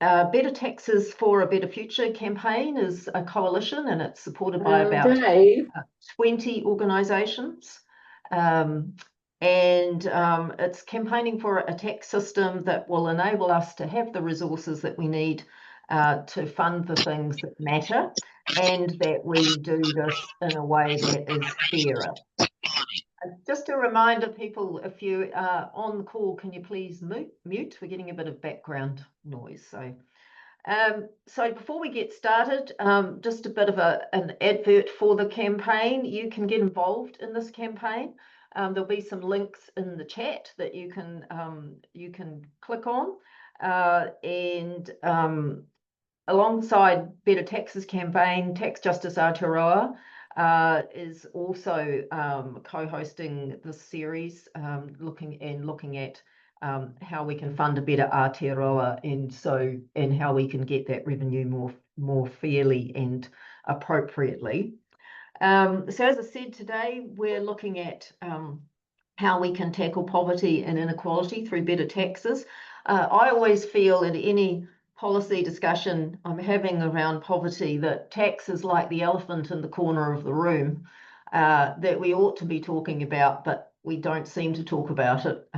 Better Taxes for a Better Future campaign is a coalition, and it's supported by about Dave. 20 organisations. It's campaigning for a tax system that will enable us to have the resources that we need to fund the things that matter, and that we do this in a way that is fairer. Just a reminder, people, if you are on the call, can you please mute? We're getting a bit of background noise. So before we get started, just a bit of an advert for the campaign. You can get involved in this campaign. There'll be some links in the chat that you can click on, alongside Better Taxes campaign, Tax Justice Aotearoa is also co-hosting this series, looking at how we can fund a better Aotearoa, and how we can get that revenue more fairly and appropriately. So as I said, today we're looking at how we can tackle poverty and inequality through better taxes. I always feel in any policy discussion I'm having around poverty that tax is like the elephant in the corner of the room that we ought to be talking about, but we don't seem to talk about it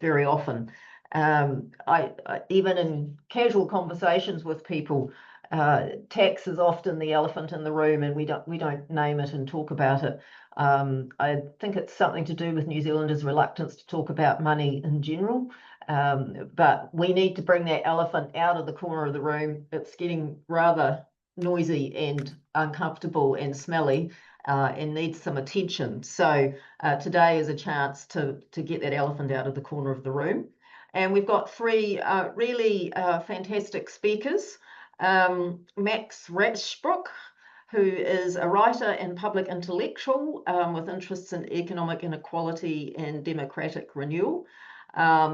very often. I even in casual conversations with people, tax is often the elephant in the room, and we don't name it and talk about it. I think it's something to do with New Zealanders' reluctance to talk about money in general. But we need to bring that elephant out of the corner of the room. It's getting rather noisy and uncomfortable and smelly, and needs some attention. So today is a chance to get that elephant out of the corner of the room. And we've got three really fantastic speakers. Max Rashbrooke, who is a writer and public intellectual with interests in economic inequality and democratic renewal.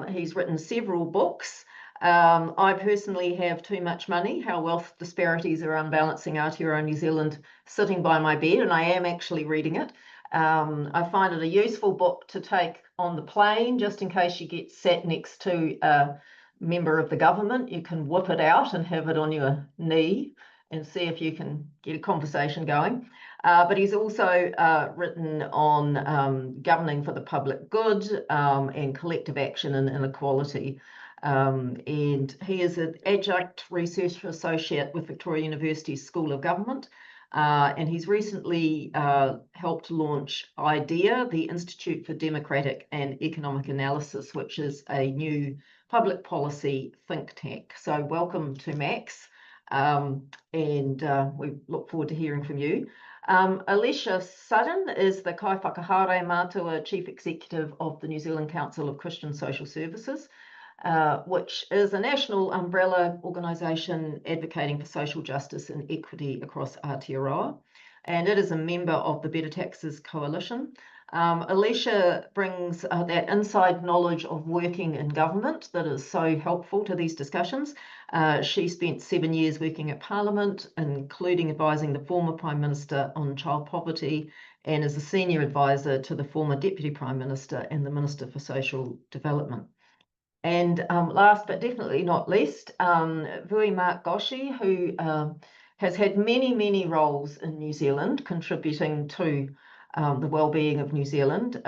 He's written several books. I personally have Too Much Money, How Wealth Disparities Are Unbalancing Aotearoa New Zealand, sitting by my bed, and I am actually reading it. I find it a useful book to take on the plane, just in case you get sat next to a member of the government. You can whip it out and have it on your knee and see if you can get a conversation going. But he's also written on governing for the public good and collective action and inequality. And he is an adjunct research associate with Victoria University's School of Government. And he's recently helped launch IDEA, the Institute for Democratic and Economic Analysis, which is a new public policy think tank. So welcome to Max, and we look forward to hearing from you. Alicia Sudden is the Kai Whakahaere Mātua Chief Executive of the New Zealand Council of Christian Social Services, which is a national umbrella organisation advocating for social justice and equity across Aotearoa, and it is a member of the Better Taxes Coalition. Alicia brings that inside knowledge of working in government that is so helpful to these discussions. She spent 7 years working at Parliament, including advising the former Prime Minister on child poverty, and is a senior advisor to the former Deputy Prime Minister and the Minister for Social Development. And last but definitely not least, Mark Gosche, who has had many roles in New Zealand, contributing to the well-being of New Zealand,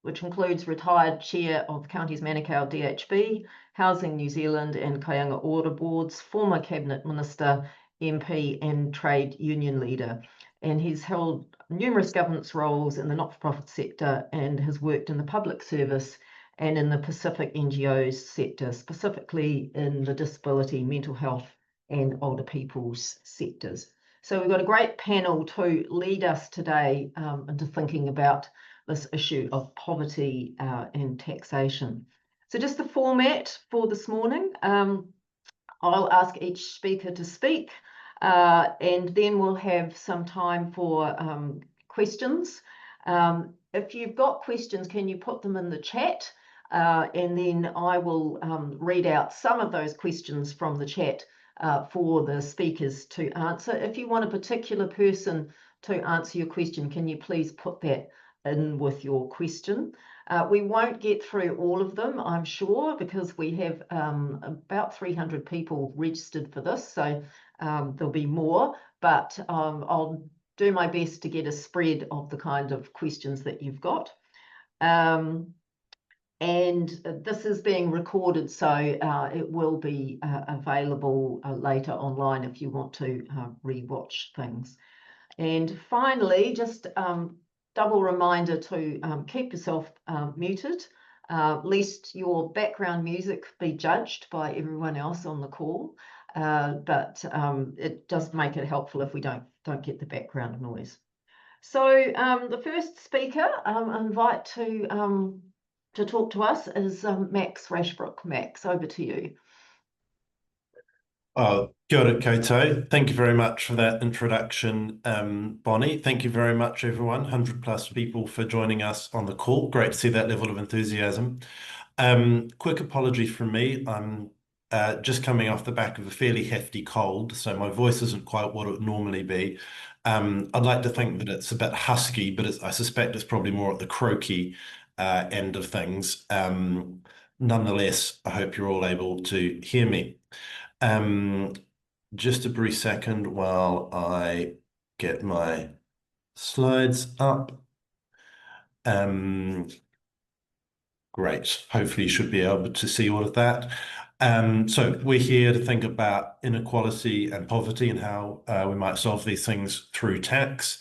which includes retired chair of Counties Manukau DHB, Housing New Zealand and Kāinga Order boards, former cabinet minister, MP and trade union leader. And he's held numerous governance roles in the not-for-profit sector and has worked in the public service and in the Pacific NGOs sector, specifically in the disability, mental health and older people's sectors. So we've got a great panel to lead us today into thinking about this issue of poverty and taxation. So just the format for this morning, I'll ask each speaker to speak, and then we'll have some time for questions. If you've got questions, can you put them in the chat? And then I will read out some of those questions from the chat for the speakers to answer. If you want a particular person to answer your question, can you please put that in with your question? We won't get through all of them, I'm sure, because we have about 300 people registered for this, so there'll be more, but I'll do my best to get a spread of the kind of questions that you've got. And this is being recorded, so it will be available later online if you want to re-watch things. And finally, just double reminder to keep yourself muted, lest your background music be judged by everyone else on the call. But it does make it helpful if we don't get the background noise. So the first speaker I invite to talk to us is Max Rashbrooke. Max, over to you. Kia ora koutou. Thank you very much for that introduction, Bonnie. Thank you very much, everyone, 100+ people for joining us on the call. Great to see that level of enthusiasm. Quick apology from me. I'm just coming off the back of a fairly hefty cold, so my voice isn't quite what it would normally be. I'd like to think that it's a bit husky, but I suspect it's probably more at the croaky end of things. Nonetheless, I hope you're all able to hear me. Just a brief second while I get my slides up. Great. Hopefully you should be able to see all of that. So we're here to think about inequality and poverty and how we might solve these things through tax.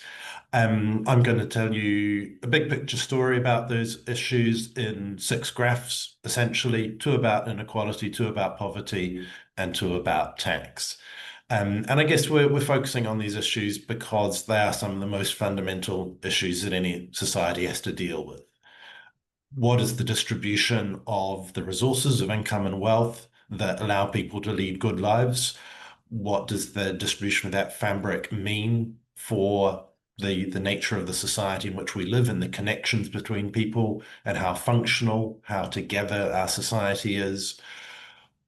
I'm going to tell you a big picture story about those issues in 6 graphs, essentially, 2 about inequality, 2 about poverty, and 2 about tax. And I guess we're focusing on these issues because they are some of the most fundamental issues that any society has to deal with. What is the distribution of the resources of income and wealth that allow people to lead good lives? What does the distribution of that fabric mean for the nature of the society in which we live and the connections between people and how functional, how together our society is?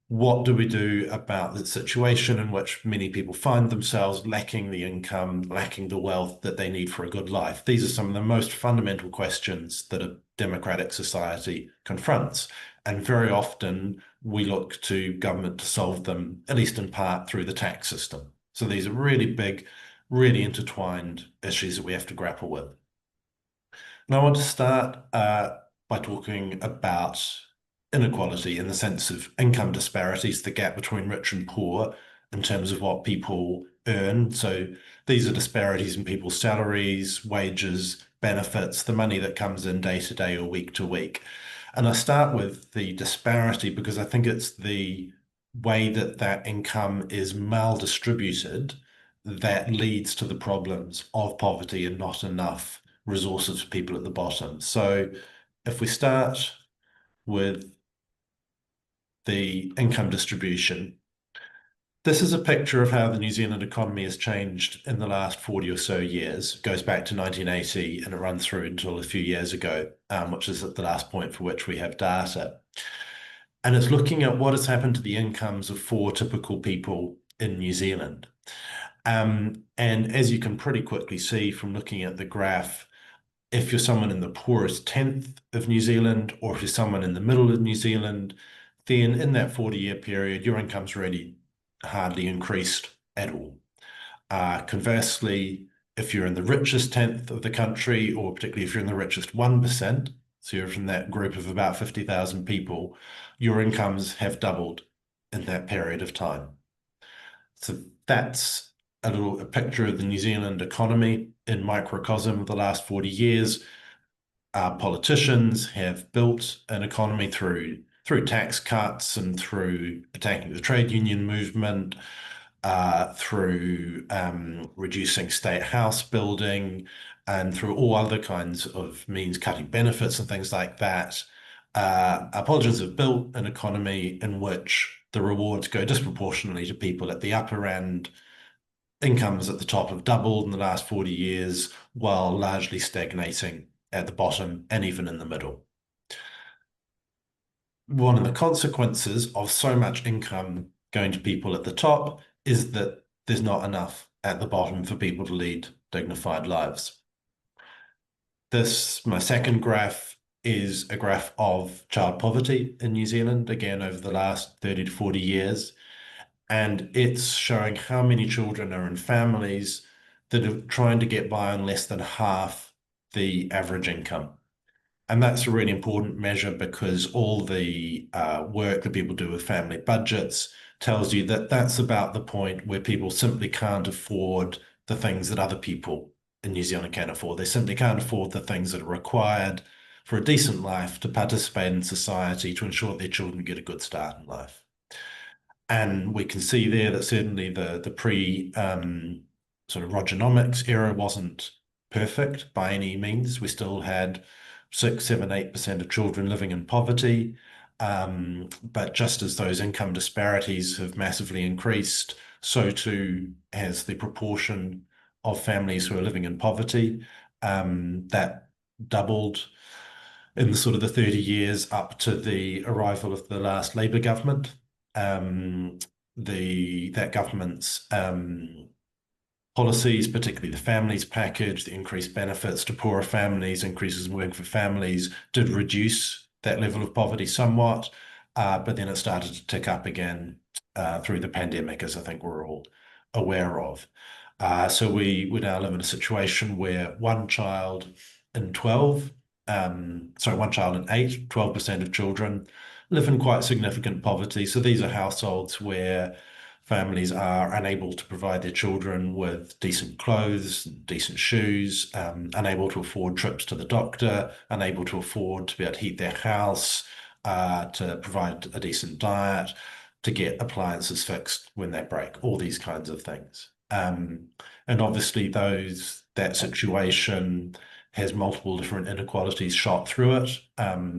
What do we do about the situation in which many people find themselves lacking the income, lacking the wealth that they need for a good life? These are some of the most fundamental questions that a democratic society confronts. And very often we look to government to solve them, at least in part, through the tax system. So these are really big, really intertwined issues that we have to grapple with. And I want to start by talking about inequality in the sense of income disparities, the gap between rich and poor in terms of what people earn. So these are disparities in people's salaries, wages, benefits, the money that comes in day to day or week to week. And I start with the disparity because I think it's the way that that income is maldistributed that leads to the problems of poverty and not enough resources for people at the bottom. So if we start with the income distribution, this is a picture of how the New Zealand economy has changed in the last 40 or so years. It goes back to 1980 and it runs through until a few years ago, which is at the last point for which we have data. And it's looking at what has happened to the incomes of 4 typical people in New Zealand. And as you can pretty quickly see from looking at the graph, if you're someone in the poorest 10th of New Zealand, or if you're someone in the middle of New Zealand, then in that 40-year period, your income's really hardly increased at all. Conversely, if you're in the richest 10th of the country, or particularly if you're in the richest 1%, so you're from that group of about 50,000 people, your incomes have doubled in that period of time. So that's a picture of the New Zealand economy in microcosm of the last 40 years. Our politicians have built an economy through tax cuts and through attacking the trade union movement, through reducing state house building, and through all other kinds of means, cutting benefits and things like that. Our politicians have built an economy in which the rewards go disproportionately to people at the upper end. Incomes at the top have doubled in the last 40 years, while largely stagnating at the bottom and even in the middle. One of the consequences of so much income going to people at the top is that there's not enough at the bottom for people to lead dignified lives. This, my second graph, is a graph of child poverty in New Zealand, again, over the last 30 to 40 years. And it's showing how many children are in families that are trying to get by on less than half the average income. And that's a really important measure because all the work that people do with family budgets tells you that that's about the point where people simply can't afford the things that other people in New Zealand can afford. They simply can't afford the things that are required for a decent life to participate in society to ensure their children get a good start in life. And we can see there that certainly the pre sort of Rogernomics era wasn't perfect by any means. We still had 6, 7, 8% of children living in poverty. But just as those income disparities have massively increased, so too has the proportion of families who are living in poverty. That doubled in the sort of the 30 years up to the arrival of the last Labour government. That government's policies, particularly the families package, the increased benefits to poorer families, increases in work for families, did reduce that level of poverty somewhat, but then it started to tick up again through the pandemic, as I think we're all aware of. So we now live in a situation where one child in 8, 12% of children live in quite significant poverty. So these are households where families are unable to provide their children with decent clothes, decent shoes, unable to afford trips to the doctor, unable to afford to be able to heat their house, to provide a decent diet, to get appliances fixed when they break, all these kinds of things. And obviously that situation has multiple different inequalities shot through it.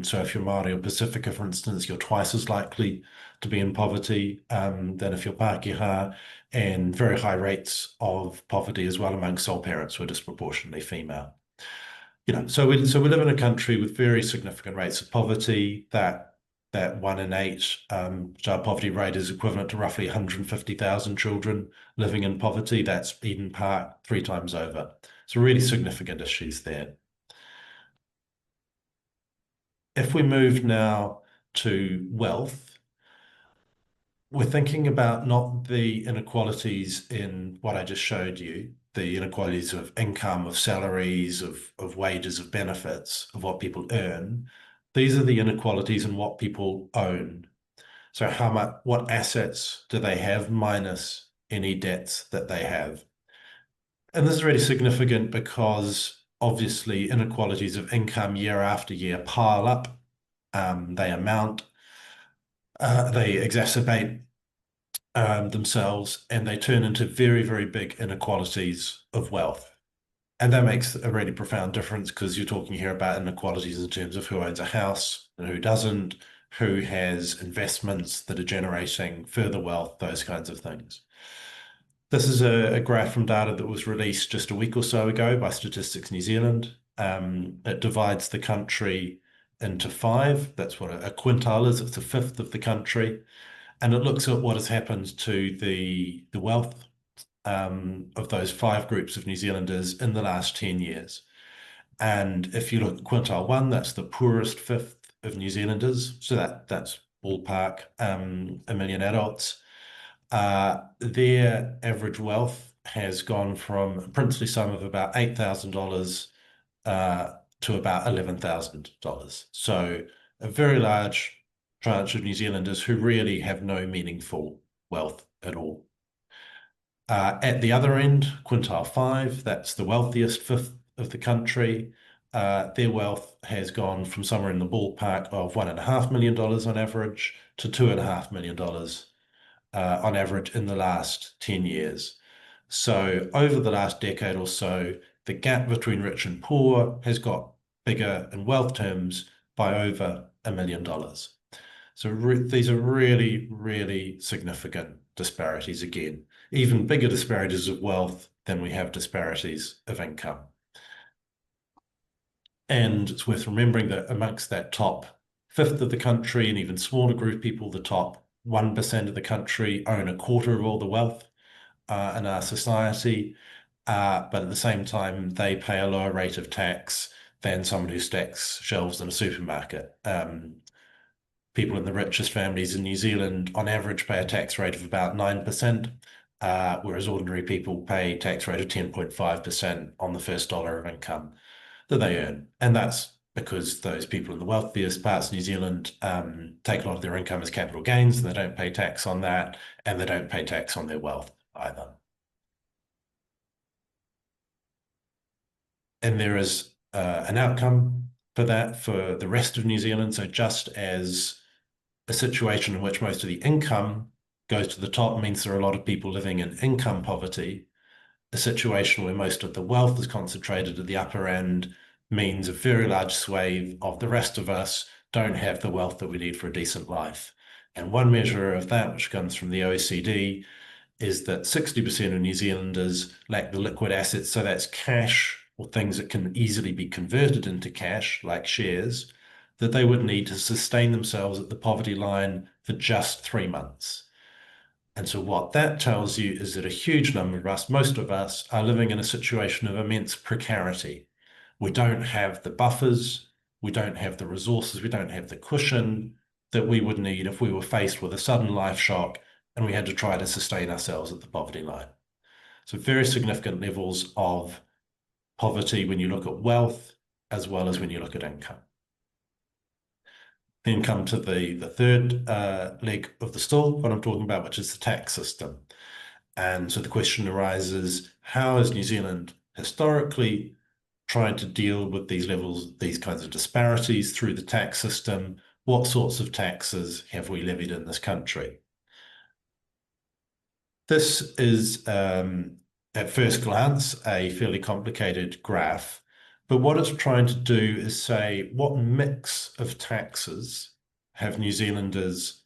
So if you're Māori or Pacifica, for instance, you're twice as likely to be in poverty than if you're Pākehā, and very high rates of poverty as well among sole parents who are disproportionately female. So we live in a country with very significant rates of poverty. That 1 in 8 child poverty rate is equivalent to roughly 150,000 children living in poverty. That's Eden Park 3 times over. So really significant issues there. If we move now to wealth, we're thinking about not the inequalities in what I just showed you, the inequalities of income, of salaries, of wages, of benefits, of what people earn. These are the inequalities in what people own. So what assets do they have minus any debts that they have? And this is really significant because obviously inequalities of income year after year pile up, they amount, they exacerbate themselves, and they turn into very, very big inequalities of wealth. And that makes a really profound difference because you're talking here about inequalities in terms of who owns a house and who doesn't, who has investments that are generating further wealth, those kinds of things. This is a graph from data that was released just a week or so ago by Statistics New Zealand. It divides the country into 5. That's what a quintile is. It's a fifth of the country. And it looks at what has happened to the wealth of those 5 groups of New Zealanders in the last 10 years. And if you look at quintile 1, that's the poorest fifth of New Zealanders. So that's ballpark, 1 million adults. Their average wealth has gone from a princely sum of about $8,000 to about $11,000. So a very large tranche of New Zealanders who really have no meaningful wealth at all. At the other end, quintile 5, that's the wealthiest fifth of the country. Their wealth has gone from somewhere in the ballpark of $1.5 million on average to $2.5 million on average in the last 10 years. So over the last decade or so, the gap between rich and poor has got bigger in wealth terms by over $1 million. So these are really, really significant disparities again, even bigger disparities of wealth than we have disparities of income. And it's worth remembering that amongst that top fifth of the country, and even smaller group of people, the top 1% of the country own a quarter of all the wealth in our society. But at the same time, they pay a lower rate of tax than someone who stacks shelves in a supermarket. People in the richest families in New Zealand, on average, pay a tax rate of about 9%, whereas ordinary people pay a tax rate of 10.5% on the first dollar of income that they earn. And that's because those people in the wealthiest parts of New Zealand take a lot of their income as capital gains, and they don't pay tax on that, and they don't pay tax on their wealth either. And there is an outcome for that for the rest of New Zealand. So just as a situation in which most of the income goes to the top means there are a lot of people living in income poverty, a situation where most of the wealth is concentrated at the upper end means a very large swathe of the rest of us don't have the wealth that we need for a decent life. And one measure of that, which comes from the OECD, is that 60% of New Zealanders lack the liquid assets, so that's cash or things that can easily be converted into cash, like shares, that they would need to sustain themselves at the poverty line for just 3 months. And so what that tells you is that a huge number of us, most of us, are living in a situation of immense precarity. We don't have the buffers, we don't have the resources, we don't have the cushion that we would need if we were faced with a sudden life shock and we had to try to sustain ourselves at the poverty line. So very significant levels of poverty when you look at wealth, as well as when you look at income. Then come to the third leg of the stool, what I'm talking about, which is the tax system. And so the question arises, how has New Zealand historically tried to deal with these levels, these kinds of disparities through the tax system? What sorts of taxes have we levied in this country? This is, at first glance, a fairly complicated graph, but what it's trying to do is say, what mix of taxes have New Zealanders,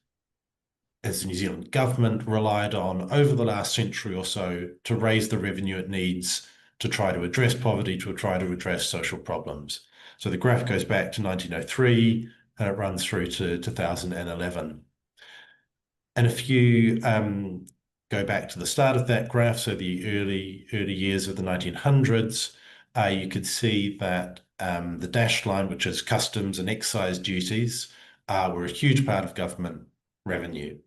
as the New Zealand government, relied on over the last century or so to raise the revenue it needs to try to address poverty, to try to address social problems. So the graph goes back to 1903 and it runs through to 2011. And if you go back to the start of that graph, so the early years of the 1900s, you could see that the dashed line, which is customs and excise duties, were a huge part of government revenue.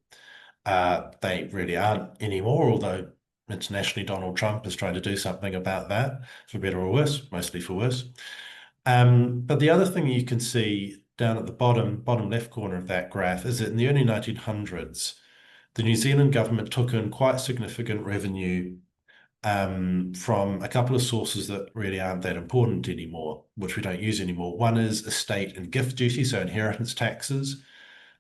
They really aren't anymore, although internationally Donald Trump is trying to do something about that, for better or worse, mostly for worse. But the other thing you can see down at the bottom left corner of that graph is that in the early 1900s, the New Zealand government took in quite significant revenue from a couple of sources that really aren't that important anymore, which we don't use anymore. One is estate and gift duty, so inheritance taxes.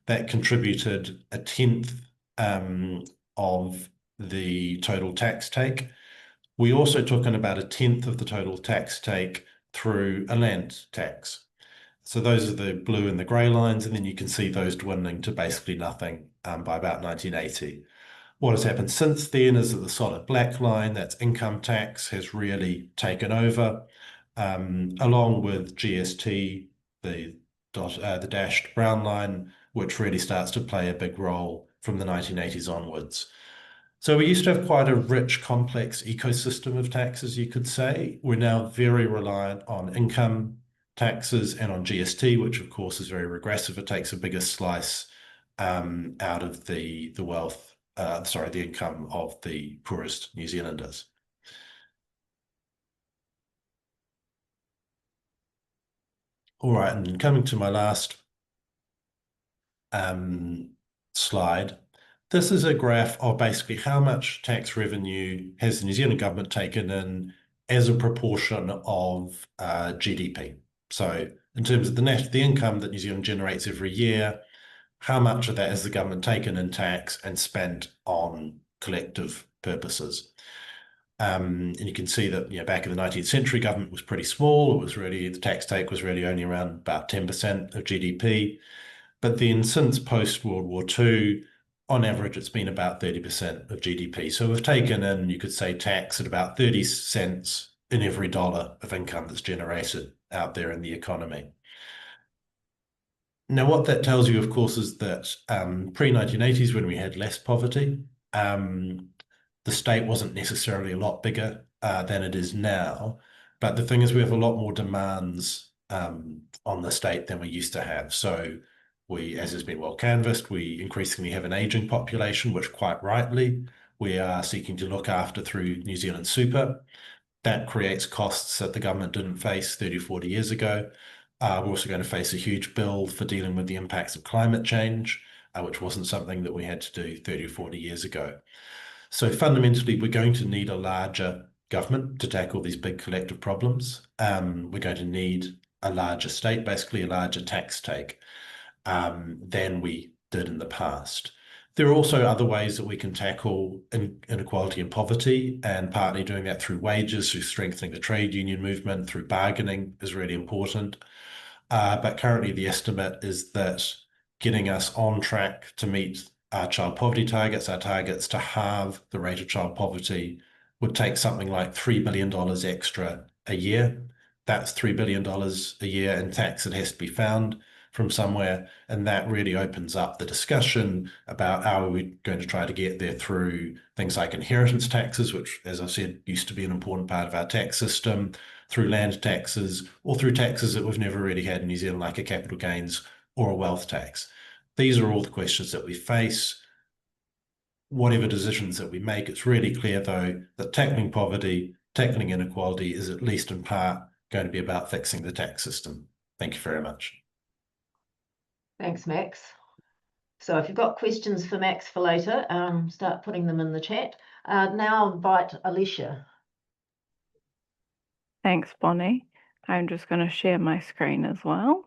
That contributed 1/10 of the total tax take. We also took in about 1/10 of the total tax take through a land tax. So those are the blue and the grey lines, and then you can see those dwindling to basically nothing by about 1980. What has happened since then is that the solid black line, that's income tax, has really taken over, along with GST, the dashed brown line, which really starts to play a big role from the 1980s onwards. So we used to have quite a rich, complex ecosystem of taxes, you could say. We're now very reliant on income taxes and on GST, which of course is very regressive. It takes a bigger slice out of the wealth, the income of the poorest New Zealanders. All right, and coming to my last slide, this is a graph of basically how much tax revenue has the New Zealand government taken in as a proportion of GDP. So in terms of the income that New Zealand generates every year, how much of that has the government taken in tax and spent on collective purposes? And you can see that back in the 19th century, government was pretty small. The tax take was really only around about 10% of GDP. But then since post-World War II, on average, it's been about 30% of GDP. So we've taken in, you could say, tax at about 30 cents in every dollar of income that's generated out there in the economy. Now, what that tells you, of course, is that pre-1980s, when we had less poverty, the state wasn't necessarily a lot bigger than it is now. But the thing is, we have a lot more demands on the state than we used to have. So we, as has been well canvassed, we increasingly have an aging population, which quite rightly we are seeking to look after through New Zealand Super. That creates costs that the government didn't face 30, 40 years ago. We're also going to face a huge bill for dealing with the impacts of climate change, which wasn't something that we had to do 30 or 40 years ago. So fundamentally, we're going to need a larger government to tackle these big collective problems. We're going to need a larger state, basically a larger tax take than we did in the past. There are also other ways that we can tackle inequality and poverty, and partly doing that through wages, through strengthening the trade union movement, through bargaining is really important. But currently the estimate is that getting us on track to meet our child poverty targets, our targets to halve the rate of child poverty, would take something like $3 billion extra a year. That's $3 billion a year in tax that has to be found from somewhere, and that really opens up the discussion about how are we going to try to get there through things like inheritance taxes, which, as I said, used to be an important part of our tax system, through land taxes, or through taxes that we've never really had in New Zealand, like a capital gains or a wealth tax. These are all the questions that we face. Whatever decisions that we make, it's really clear, though, that tackling poverty, tackling inequality is at least in part going to be about fixing the tax system. Thank you very much. Thanks, Max. So if you've got questions for Max for later, start putting them in the chat. Now I'll invite Alicia. Thanks, Bonnie. I'm just going to share my screen as well.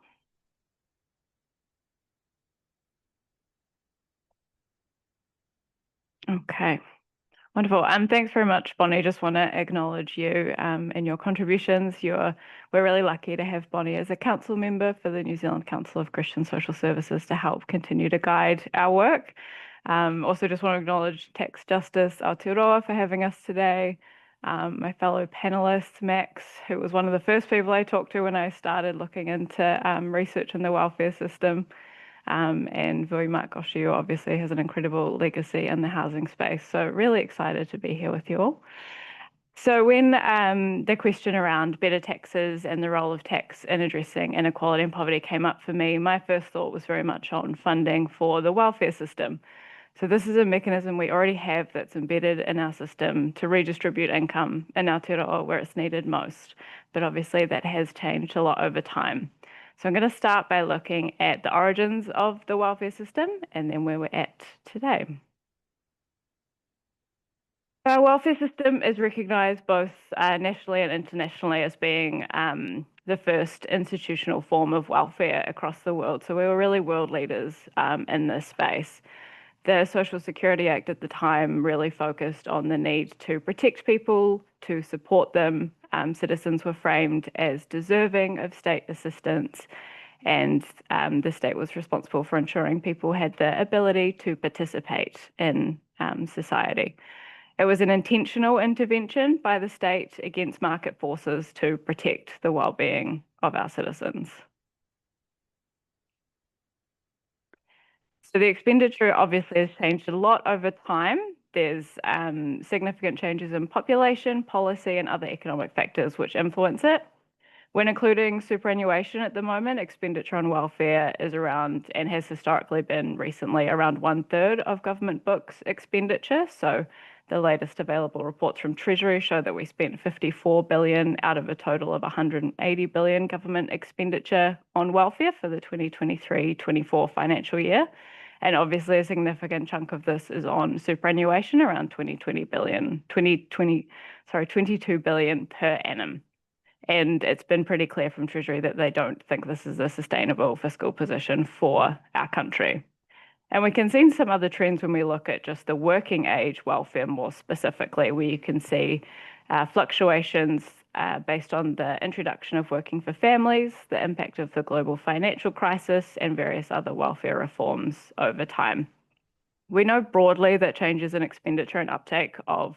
Okay, wonderful. Thanks very much, Bonnie. Just want to acknowledge you and your contributions. We're really lucky to have Bonnie as a council member for the New Zealand Council of Christian Social Services to help continue to guide our work. Also just want to acknowledge Tax Justice Aotearoa for having us today. My fellow panelists, Max, who was one of the first people I talked to when I started looking into research in the welfare system. And Gosche, who obviously has an incredible legacy in the housing space. So really excited to be here with you all. So when the question around better taxes and the role of tax in addressing inequality and poverty came up for me, my first thought was very much on funding for the welfare system. So this is a mechanism we already have that's embedded in our system to redistribute income in Aotearoa where it's needed most. But obviously that has changed a lot over time. So I'm going to start by looking at the origins of the welfare system and then where we're at today. Our welfare system is recognised both nationally and internationally as being the first institutional form of welfare across the world. So we were really world leaders in this space. The Social Security Act at the time really focused on the need to protect people, to support them. Citizens were framed as deserving of state assistance, and the state was responsible for ensuring people had the ability to participate in society. It was an intentional intervention by the state against market forces to protect the well-being of our citizens. So the expenditure obviously has changed a lot over time. There's significant changes in population, policy, and other economic factors which influence it. When including superannuation at the moment, expenditure on welfare is around, and has historically been recently, around 1/3 of government books expenditure. So the latest available reports from Treasury show that we spent 54 billion out of a total of 180 billion government expenditure on welfare for the 2023-24 financial year. And obviously a significant chunk of this is on superannuation, around 22 billion per annum. And it's been pretty clear from Treasury that they don't think this is a sustainable fiscal position for our country. And we can see some other trends when we look at just the working age welfare more specifically, where you can see fluctuations based on the introduction of working for families, the impact of the global financial crisis, and various other welfare reforms over time. We know broadly that changes in expenditure and uptake of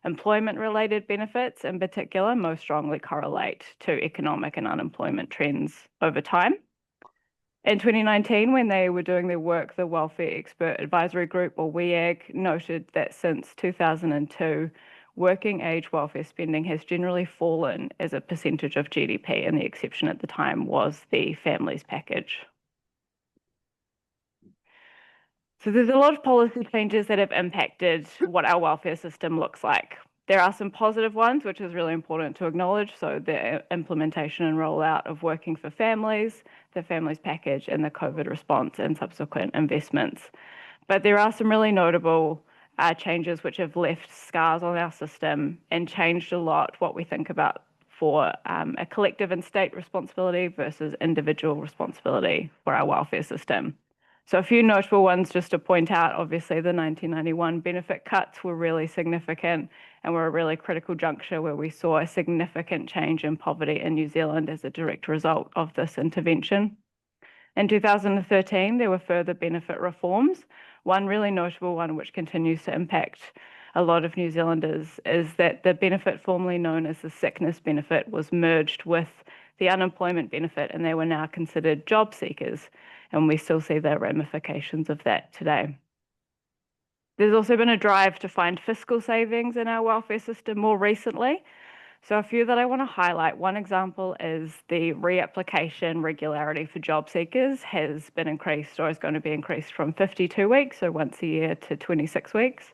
employment-related benefits in particular most strongly correlate to economic and unemployment trends over time. In 2019, when they were doing their work, the Welfare Expert Advisory Group, or WEAG, noted that since 2002, working age welfare spending has generally fallen as a percentage of GDP, and the exception at the time was the families package. So there's a lot of policy changes that have impacted what our welfare system looks like. There are some positive ones, which is really important to acknowledge. So the implementation and rollout of working for families, the families package, and the COVID response and subsequent investments. But there are some really notable changes which have left scars on our system and changed a lot what we think about for a collective and state responsibility versus individual responsibility for our welfare system. So a few notable ones just to point out, obviously the 1991 benefit cuts were really significant and were a really critical juncture where we saw a significant change in poverty in New Zealand as a direct result of this intervention. In 2013, there were further benefit reforms. One really notable one which continues to impact a lot of New Zealanders is that the benefit formerly known as the sickness benefit was merged with the unemployment benefit, and they were now considered job seekers. And we still see the ramifications of that today. There's also been a drive to find fiscal savings in our welfare system more recently. So a few that I want to highlight. One example is the reapplication regularity for job seekers has been increased, or is going to be increased from 52 weeks, so once a year, to 26 weeks.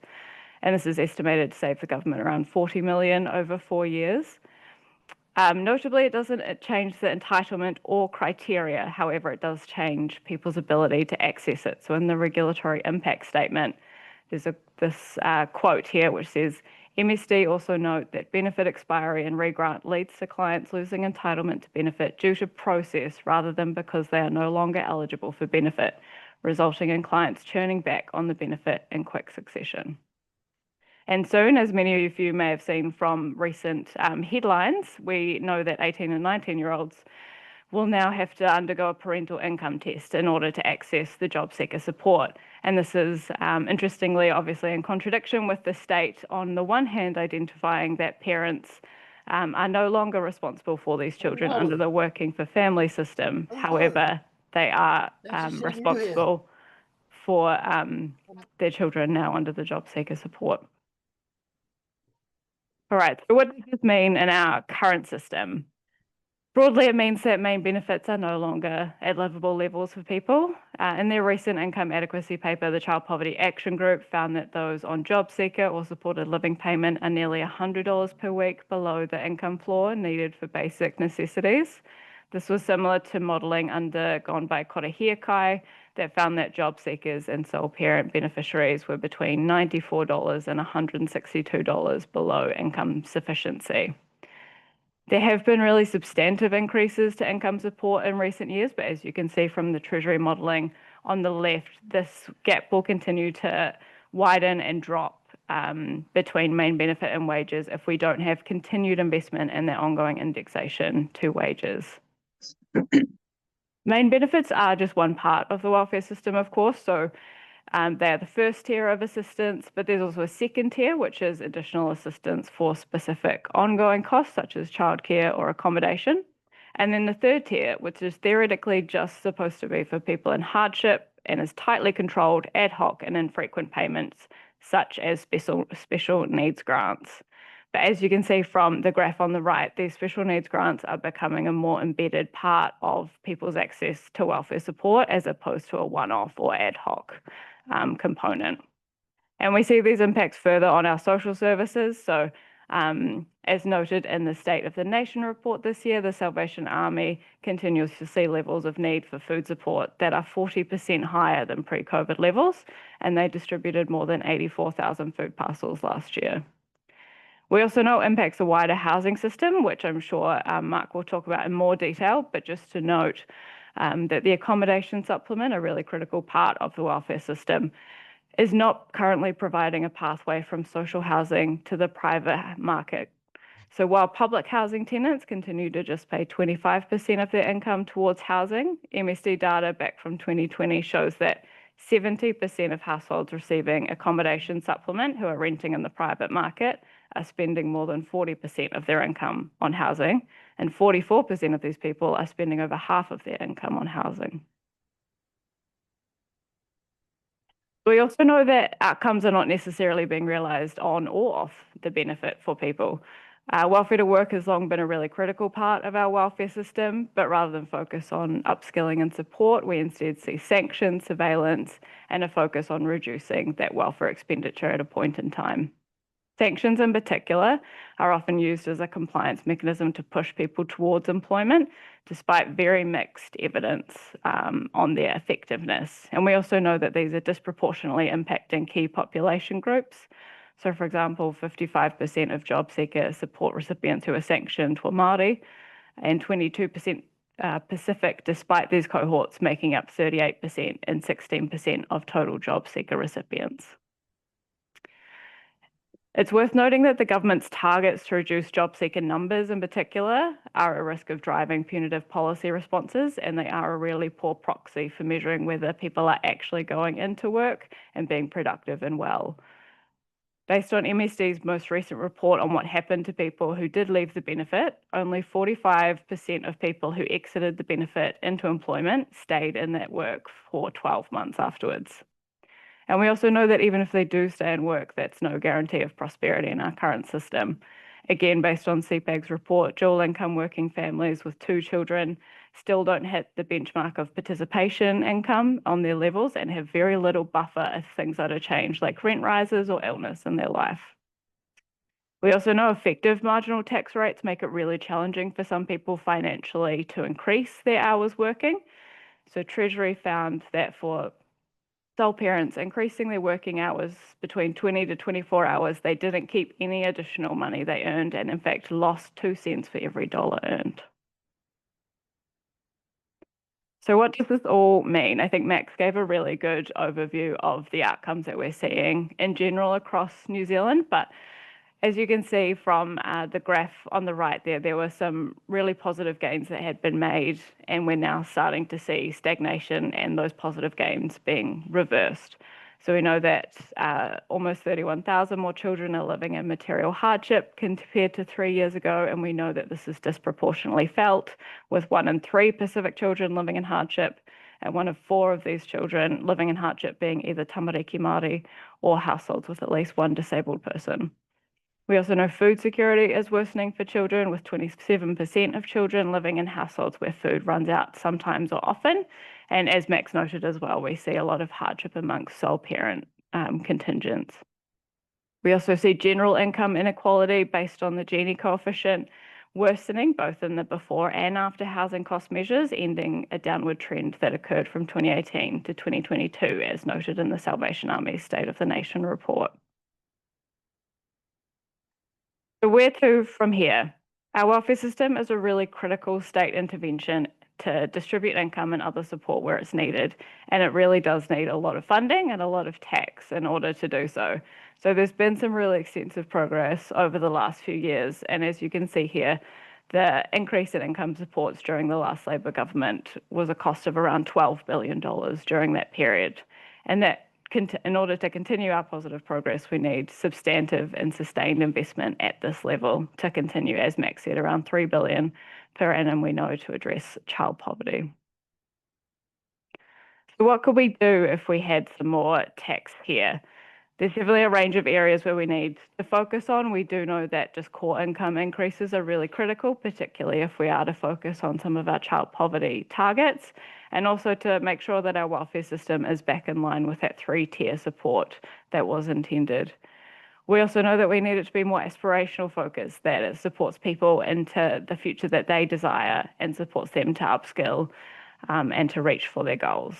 And this is estimated to save the government around 40 million over 4 years. Notably, it doesn't change the entitlement or criteria. However, it does change people's ability to access it. So in the regulatory impact statement, there's this quote here which says, MSD also note that benefit expiry and regrant leads to clients losing entitlement to benefit due to process rather than because they are no longer eligible for benefit, resulting in clients churning back on the benefit in quick succession. And soon, as many of you may have seen from recent headlines, we know that 18 and 19-year-olds will now have to undergo a parental income test in order to access the job seeker support. And this is, interestingly, obviously in contradiction with the state, on the one hand, identifying that parents are no longer responsible for these children under the Working for Family system. However, they are responsible for their children now under the job seeker support. All right, so what does this mean in our current system? Broadly, it means that main benefits are no longer at livable levels for people. In their recent income adequacy paper, the Child Poverty Action Group found that those on job seeker or supported living payment are nearly $100 per week below the income floor needed for basic necessities. This was similar to modelling undergone by Kōrehia Kai that found that job seekers and sole parent beneficiaries were between $94 and $162 below income sufficiency. There have been really substantive increases to income support in recent years, but as you can see from the Treasury modelling on the left, this gap will continue to widen and drop between main benefit and wages if we don't have continued investment in the ongoing indexation to wages. Main benefits are just one part of the welfare system, of course, so they are the first tier of assistance, but there's also a second tier, which is additional assistance for specific ongoing costs, such as childcare or accommodation. And then the third tier, which is theoretically just supposed to be for people in hardship and is tightly controlled, ad hoc and infrequent payments, such as special needs grants. But as you can see from the graph on the right, these special needs grants are becoming a more embedded part of people's access to welfare support as opposed to a one-off or ad hoc component. And we see these impacts further on our social services. So as noted in the State of the Nation report this year, the Salvation Army continues to see levels of need for food support that are 40% higher than pre-COVID levels, and they distributed more than 84,000 food parcels last year. We also know it impacts the wider housing system, which I'm sure Mark will talk about in more detail, but just to note that the accommodation supplement, a really critical part of the welfare system, is not currently providing a pathway from social housing to the private market. So while public housing tenants continue to just pay 25% of their income towards housing, MSD data back from 2020 shows that 70% of households receiving accommodation supplement who are renting in the private market are spending more than 40% of their income on housing, and 44% of these people are spending over half of their income on housing. We also know that outcomes are not necessarily being realised on or off the benefit for people. Welfare to work has long been a really critical part of our welfare system, but rather than focus on upskilling and support, we instead see sanctions, surveillance, and a focus on reducing that welfare expenditure at a point in time. Sanctions in particular are often used as a compliance mechanism to push people towards employment, despite very mixed evidence on their effectiveness. And we also know that these are disproportionately impacting key population groups. So for example, 55% of job seeker support recipients who are sanctioned were Māori, and 22% Pacific, despite these cohorts making up 38% and 16% of total job seeker recipients. It's worth noting that the government's targets to reduce job seeker numbers in particular are at risk of driving punitive policy responses, and they are a really poor proxy for measuring whether people are actually going into work and being productive and well. Based on MSD's most recent report on what happened to people who did leave the benefit, only 45% of people who exited the benefit into employment stayed in that work for 12 months afterwards. And we also know that even if they do stay in work, that's no guarantee of prosperity in our current system. Again, based on CPAG's report, dual income working families with 2 children still don't hit the benchmark of participation income on their levels and have very little buffer if things are to change, like rent rises or illness in their life. We also know effective marginal tax rates make it really challenging for some people financially to increase their hours working. So Treasury found that for sole parents increasing their working hours between 20 to 24 hours, they didn't keep any additional money they earned and in fact lost 2 cents for every dollar earned. So what does this all mean? I think Max gave a really good overview of the outcomes that we're seeing in general across New Zealand, but as you can see from the graph on the right there, there were some really positive gains that had been made, and we're now starting to see stagnation and those positive gains being reversed. So we know that almost 31,000 more children are living in material hardship compared to 3 years ago, and we know that this is disproportionately felt, with 1 in 3 Pacific children living in hardship, and 1 of 4 of these children living in hardship being either tamariki Māori or households with at least 1 disabled person. We also know food security is worsening for children, with 27% of children living in households where food runs out sometimes or often. And as Max noted as well, we see a lot of hardship amongst sole parent contingents. We also see general income inequality based on the Gini coefficient worsening both in the before and after housing cost measures, ending a downward trend that occurred from 2018 to 2022, as noted in the Salvation Army's State of the Nation report. So where to from here? Our welfare system is a really critical state intervention to distribute income and other support where it's needed, and it really does need a lot of funding and a lot of tax in order to do so. So there's been some really extensive progress over the last few years, and as you can see here, the increase in income supports during the last Labor government was a cost of around $12 billion during that period, and that in order to continue our positive progress, we need substantive and sustained investment at this level to continue, as Max said, around $3 billion per annum, we know, to address child poverty. So what could we do if we had some more tax here? There's definitely a range of areas where we need to focus on. We do know that just core income increases are really critical, particularly if we are to focus on some of our child poverty targets, and also to make sure that our welfare system is back in line with that 3-tier support that was intended. We also know that we need it to be more aspirational focused, that it supports people into the future that they desire and supports them to upskill and to reach for their goals.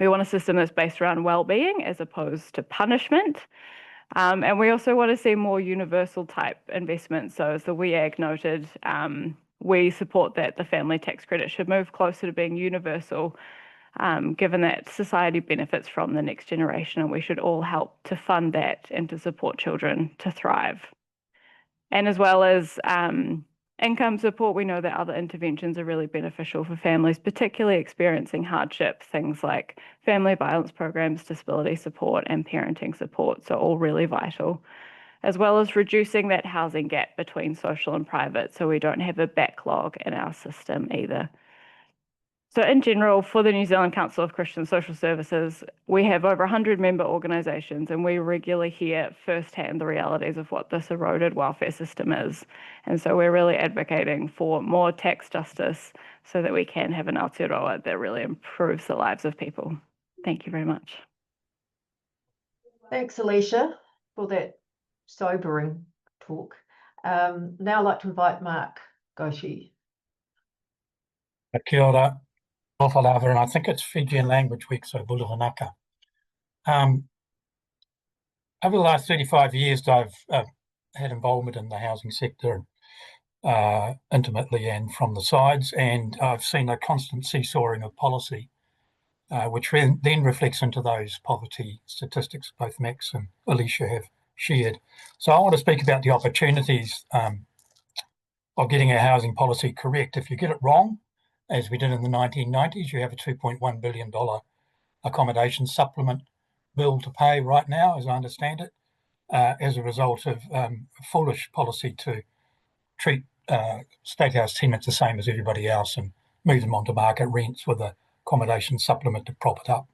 We want a system that's based around well-being as opposed to punishment. And we also want to see more universal type investments. So as the WEAG noted, we support that the family tax credit should move closer to being universal, given that society benefits from the next generation, and we should all help to fund that and to support children to thrive. And as well as income support, we know that other interventions are really beneficial for families, particularly experiencing hardship. Things like family violence programs, disability support, and parenting support, so all really vital, as well as reducing that housing gap between social and private, so we don't have a backlog in our system either. So in general, for the New Zealand Council of Christian Social Services, we have over 100 member organisations, and we regularly hear firsthand the realities of what this eroded welfare system is. And so we're really advocating for more tax justice so that we can have an Aotearoa that really improves the lives of people. Thank you very much. Thanks, Alicia, for that sobering talk. Now I'd like to invite Mark Gosche. Kia ora, Tofalava, and I think it's Fijian Language Week, so Bulavanaka. Over the last 35 years, I've had involvement in the housing sector intimately and from the sides, and I've seen a constant seesawing of policy, which then reflects into those poverty statistics both Max and Alicia have shared. So I want to speak about the opportunities of getting our housing policy correct. If you get it wrong, as we did in the 1990s, you have a $2.1 billion accommodation supplement bill to pay right now, as I understand it, as a result of foolish policy to treat state house tenants the same as everybody else and move them onto market rents with a accommodation supplement to prop it up.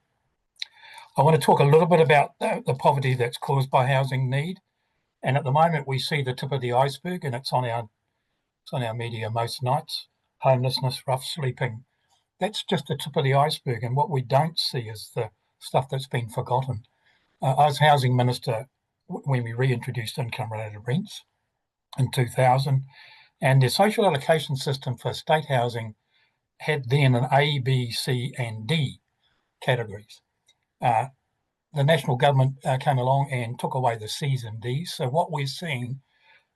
I want to talk a little bit about the poverty that's caused by housing need. And at the moment, we see the tip of the iceberg, and it's on our media most nights. Homelessness, rough sleeping. That's just the tip of the iceberg. And what we don't see is the stuff that's been forgotten. I was housing minister when we reintroduced income-related rents in 2000. And the social allocation system for state housing had then an A, B, C, and D categories. The national government came along and took away the C's and D's. So what we're seeing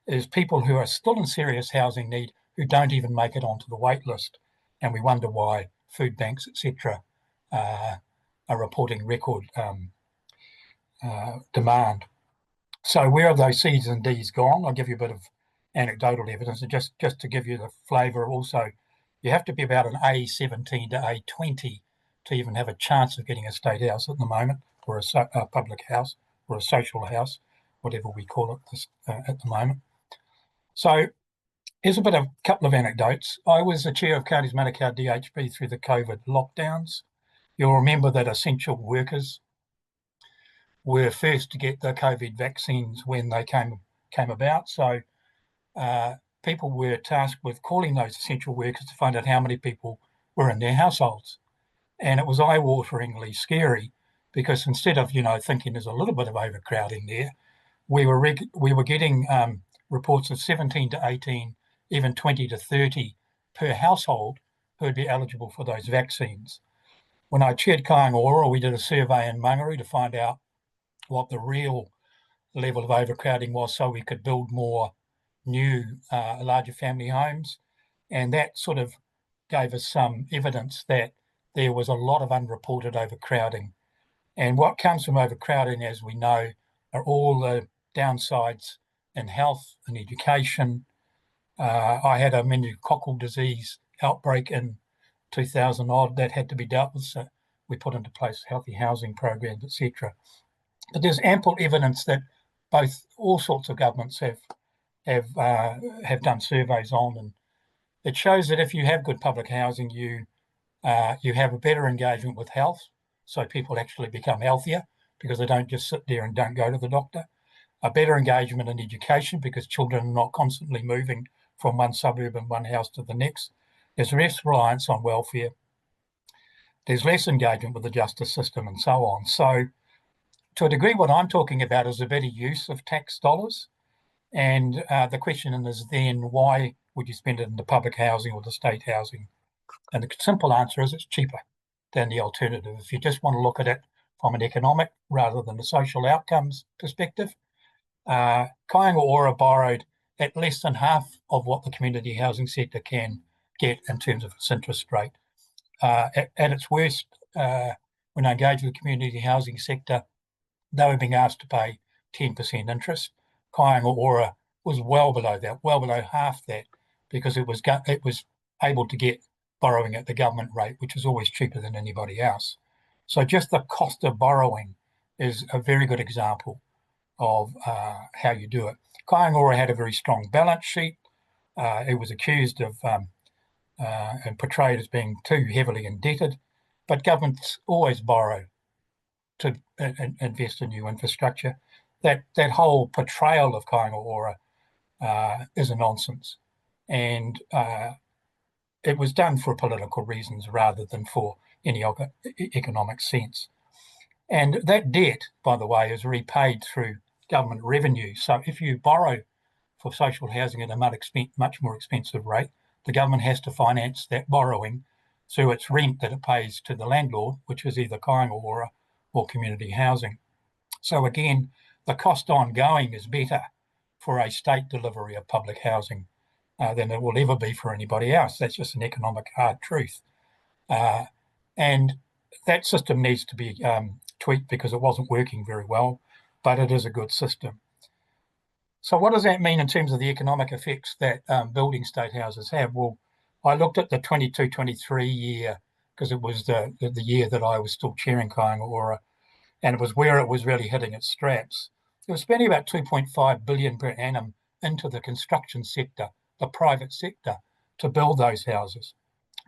is people who are still in serious housing need who don't even make it onto the wait list. And we wonder why food banks, etc., are reporting record demand. So where have those C's and D's gone? I'll give you a bit of anecdotal evidence. And just to give you the flavour also, you have to be about an A17 to A20 to even have a chance of getting a state house at the moment, or a public house, or a social house, whatever we call it at the moment. So here's a couple of anecdotes. I was the chair of Counties Manukau DHB through the COVID lockdowns. You'll remember that essential workers were first to get the COVID vaccines when they came about. So people were tasked with calling those essential workers to find out how many people were in their households. And it was eye-wateringly scary because instead of, thinking there's a little bit of overcrowding there, we were getting reports of 17 to 18, even 20 to 30 per household who would be eligible for those vaccines. When I chaired Kāinga, we did a survey in Mangaru to find out what the real level of overcrowding was so we could build more new, larger family homes. And that sort of gave us some evidence that there was a lot of unreported overcrowding. And what comes from overcrowding, as we know, are all the downsides in health and education. I had a meningococcal disease outbreak in 2000 odd that had to be dealt with. So we put into place healthy housing programs, etc. But there's ample evidence that all sorts of governments have done surveys on, and it shows that if you have good public housing, you have a better engagement with health, so people actually become healthier because they don't just sit there and don't go to the doctor. A better engagement in education because children are not constantly moving from one suburb and one house to the next. There's less reliance on welfare. There's less engagement with the justice system and so on. So to a degree, what I'm talking about is a better use of tax dollars. And the question is then, why would you spend it in the public housing or the state housing? And the simple answer is it's cheaper than the alternative. If you just want to look at it from an economic rather than a social outcomes perspective, Kāinga borrowed at less than half of what the community housing sector can get in terms of its interest rate. At its worst, when I engaged with the community housing sector, they were being asked to pay 10% interest. Kāinga was well below that, well below half that, because it was able to get borrowing at the government rate, which is always cheaper than anybody else. So just the cost of borrowing is a very good example of how you do it. Kāinga had a very strong balance sheet. It was accused of and portrayed as being too heavily indebted, but governments always borrow to invest in new infrastructure. That whole portrayal of Kāinga Ora is a nonsense, and it was done for political reasons rather than for any economic sense. And that debt, by the way, is repaid through government revenue. So if you borrow for social housing at a much more expensive rate, the government has to finance that borrowing through its rent that it pays to the landlord, which is either Kāinga Ora or community housing. So again, the cost ongoing is better for a state delivery of public housing than it will ever be for anybody else. That's just an economic hard truth. And that system needs to be tweaked because it wasn't working very well, but it is a good system. So what does that mean in terms of the economic effects that building state houses have? Well, I looked at the 22-23 year because it was the year that I was still chairing Kāinga Ora, and it was where it was really hitting its straps. It was spending about 2.5 billion per annum into the construction sector, the private sector, to build those houses.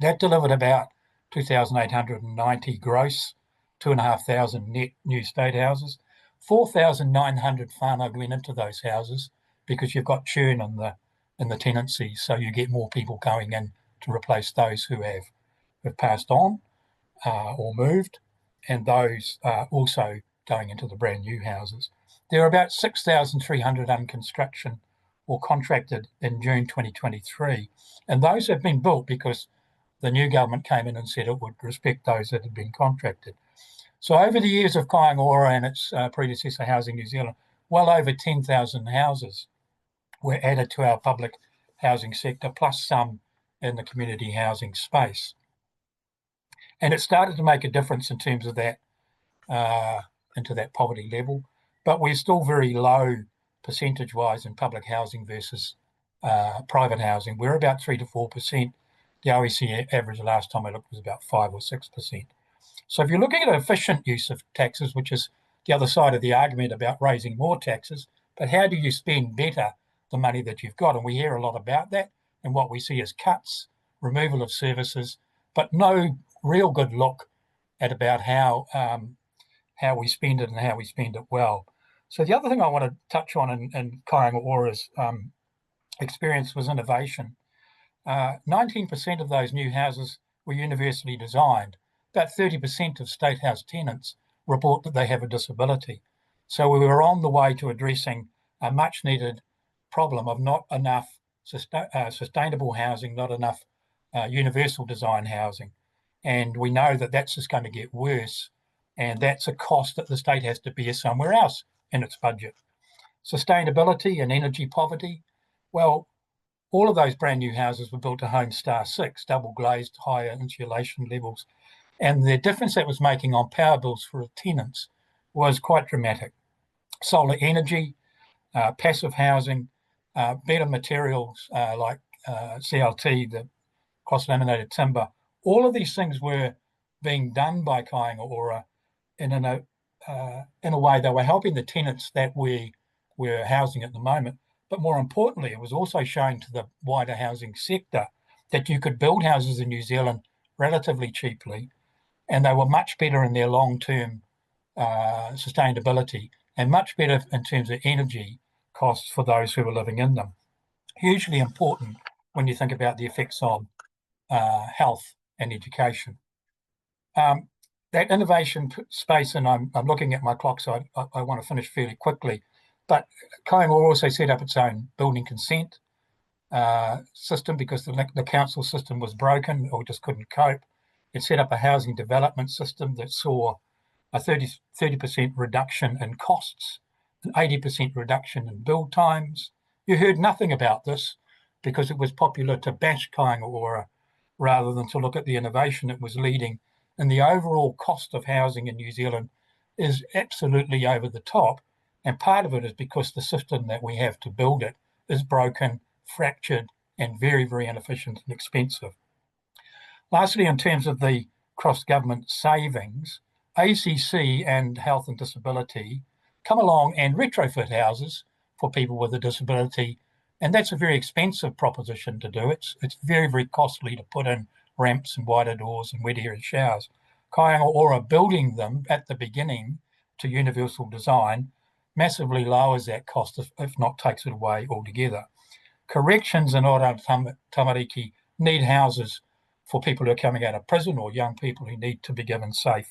That delivered about 2,890 gross, 2,500 net new state houses. 4,900 whānau went into those houses because you've got churn in the tenancies, so you get more people going in to replace those who have passed on or moved, and those also going into the brand new houses. There are about 6,300 under construction or contracted in June 2023, and those have been built because the new government came in and said it would respect those that had been contracted. So over the years of Kāinga Ora and its predecessor Housing New Zealand, well over 10,000 houses were added to our public housing sector, plus some in the community housing space. And it started to make a difference in terms of that, into that poverty level, but we're still very low percentage-wise in public housing versus private housing. We're about 3 to 4%. The OECD average last time I looked was about 5 or 6%. So if you're looking at efficient use of taxes, which is the other side of the argument about raising more taxes, but how do you spend better the money that you've got? And we hear a lot about that, and what we see is cuts, removal of services, but no real good look at about how we spend it and how we spend it well. So the other thing I want to touch on in Kāinga Ora's experience was innovation. 19% of those new houses were universally designed. About 30% of state house tenants report that they have a disability. So we were on the way to addressing a much needed problem of not enough sustainable housing, not enough universal design housing. And we know that that's just going to get worse, and that's a cost that the state has to bear somewhere else in its budget. Sustainability and energy poverty, well, all of those brand new houses were built to Home Star 6, double glazed, higher insulation levels. And the difference that was making on power bills for tenants was quite dramatic. Solar energy, passive housing, better materials like CLT, the cross-laminated timber, all of these things were being done by Kāinga Ora in a way they were helping the tenants that we were housing at the moment. But more importantly, it was also showing to the wider housing sector that you could build houses in New Zealand relatively cheaply, and they were much better in their long-term sustainability and much better in terms of energy costs for those who were living in them. Hugely important when you think about the effects on health and education. That innovation space, and I'm looking at my clock, so I want to finish fairly quickly, but Kāinga Ora also set up its own building consent system because the council system was broken or just couldn't cope. It set up a housing development system that saw a 30% reduction in costs, an 80% reduction in build times. You heard nothing about this because it was popular to bash Kāinga Ora rather than to look at the innovation it was leading. And the overall cost of housing in New Zealand is absolutely over the top. And part of it is because the system that we have to build it is broken, fractured, and very, very inefficient and expensive. Lastly, in terms of the cross-government savings, ACC and Health and Disability come along and retrofit houses for people with a disability And that's a very expensive proposition to do. It's very, very costly to put in ramps and wider doors and wet area showers. Kāinga Ora building them at the beginning to universal design massively lowers that cost, if not takes it away altogether. Corrections in Ora Tamariki need houses for people who are coming out of prison or young people who need to be given safe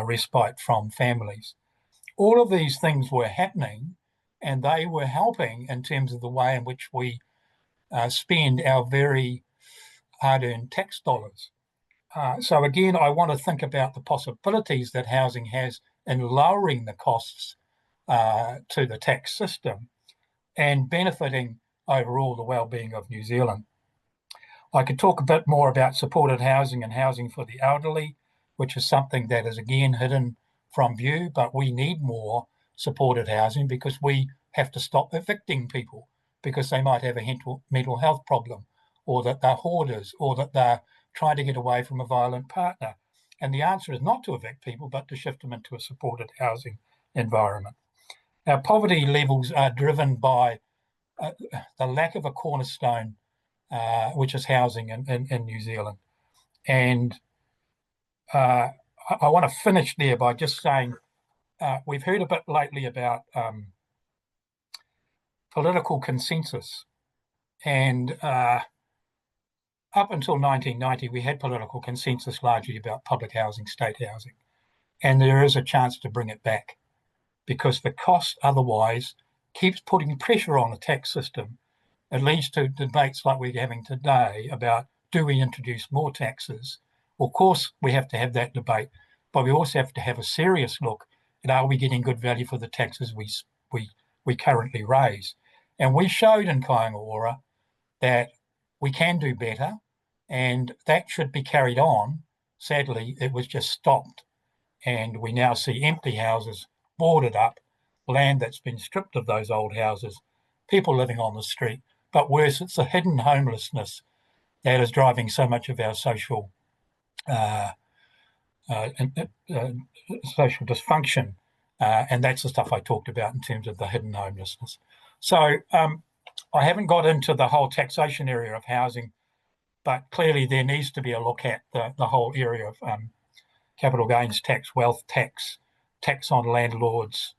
respite from families. All of these things were happening, and they were helping in terms of the way in which we spend our very hard-earned tax dollars. So again, I want to think about the possibilities that housing has in lowering the costs to the tax system and benefiting overall the well-being of New Zealand. I could talk a bit more about supported housing and housing for the elderly, which is something that is again hidden from view, but we need more supported housing because we have to stop evicting people because they might have a mental health problem, or that they're hoarders, or that they're trying to get away from a violent partner. And the answer is not to evict people, but to shift them into a supported housing environment. Our poverty levels are driven by the lack of a cornerstone, which is housing in New Zealand. And I want to finish there by just saying we've heard a bit lately about political consensus. And up until 1990, we had political consensus largely about public housing, state housing. And there is a chance to bring it back because the cost otherwise keeps putting pressure on the tax system. It leads to debates like we're having today about, do we introduce more taxes? Of course, we have to have that debate, but we also have to have a serious look at, are we getting good value for the taxes we currently raise? And we showed in Kāinga Ora that we can do better, and that should be carried on. Sadly, it was just stopped, and we now see empty houses boarded up, land that's been stripped of those old houses, people living on the street. But worse, it's the hidden homelessness that is driving so much of our social dysfunction. And that's the stuff I talked about in terms of the hidden homelessness. So I haven't got into the whole taxation area of housing, but clearly there needs to be a look at the whole area of capital gains tax, wealth tax, tax on landlords,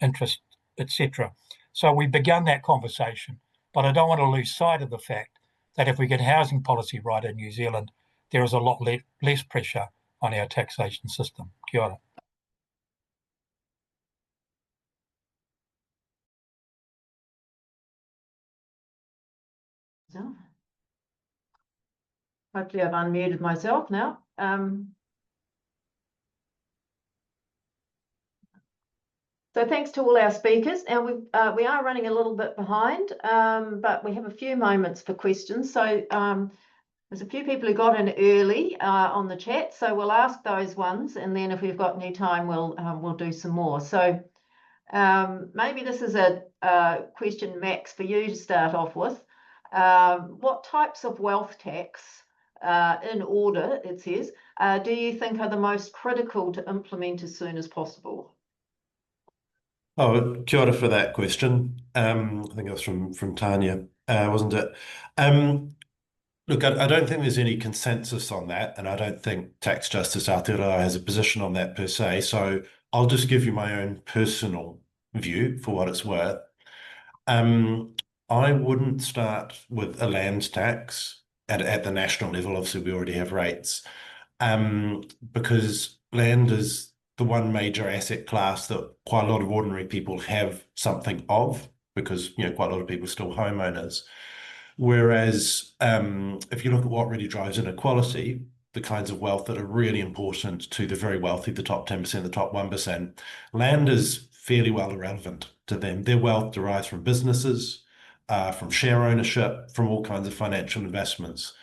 interest, etc. So we begun that conversation, but I don't want to lose sight of the fact that if we get housing policy right in New Zealand, there is a lot less pressure on our taxation system. Kia ora. So, hopefully I've unmuted myself now. So thanks to all our speakers. Now we are running a little bit behind, but we have a few moments for questions. So there's a few people who got in early on the chat, so we'll ask those ones, and then if we've got any time, we'll do some more. So maybe this is a question, Max, for you to start off with. What types of wealth tax, in order, it says, do you think are the most critical to implement as soon as possible? Oh, kia ora for that question. I think it was from Tanya, wasn't it? Look, I don't think there's any consensus on that, and I don't think Tax Justice Aotearoa has a position on that per se. So I'll just give you my own personal view for what it's worth. I wouldn't start with a land tax at the national level. Obviously, we already have rates, because land is the one major asset class that quite a lot of ordinary people have something of, because quite a lot of people are still homeowners. Whereas if you look at what really drives inequality, the kinds of wealth that are really important to the very wealthy, the top 10%, the top 1%, land is fairly well irrelevant to them. Their wealth derives from businesses, from share ownership, from all kinds of financial investments.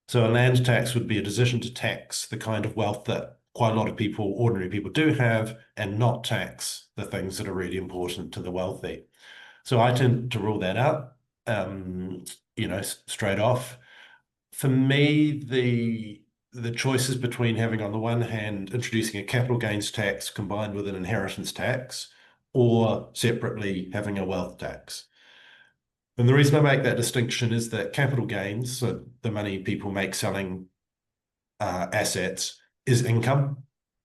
So a land tax would be a decision to tax the kind of wealth that quite a lot of people, ordinary people, do have, and not tax the things that are really important to the wealthy. So I tend to rule that out, straight off. For me, the choices between having, on the one hand, introducing a capital gains tax combined with an inheritance tax, or separately having a wealth tax. And the reason I make that distinction is that capital gains, so the money people make selling assets, is income,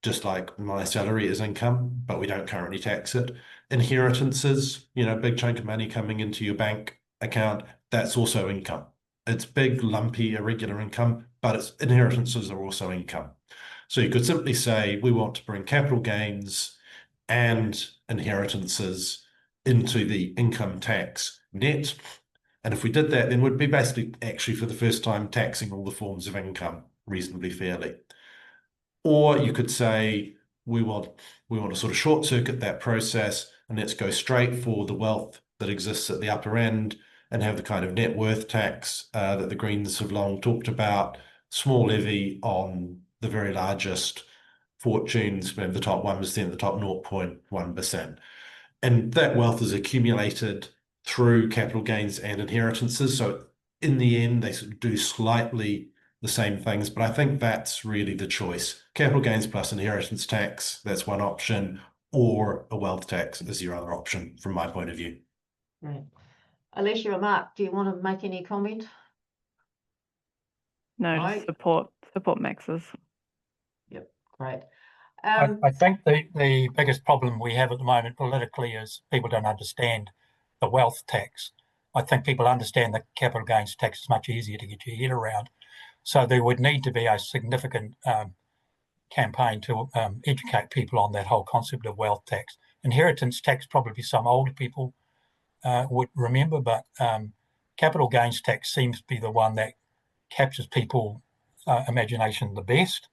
just like my salary is income, but we don't currently tax it. Inheritances, big chunk of money coming into your bank account, that's also income. It's big, lumpy, irregular income, but inheritances are also income. So you could simply say we want to bring capital gains and inheritances into the income tax net. And if we did that, then we'd be basically actually for the first time taxing all the forms of income reasonably fairly. Or you could say we want to sort of short circuit that process and let's go straight for the wealth that exists at the upper end and have the kind of net worth tax that the Greens have long talked about, small levy on the very largest fortunes, maybe the top 1%, the top 0.1%. And that wealth is accumulated through capital gains and inheritances. So in the end, they sort of do slightly the same things, but I think that's really the choice. Capital gains plus inheritance tax, that's one option, or a wealth tax is your other option from my point of view. Right. Alicia or Mark, do you want to make any comment? No, just support Max's. Yep, great. I think the biggest problem we have at the moment politically is people don't understand the wealth tax. I think people understand the capital gains tax is much easier to get your head around. So there would need to be a significant campaign to educate people on that whole concept of wealth tax. Inheritance tax, probably some older people would remember, but capital gains tax seems to be the one that captures people's imagination the best.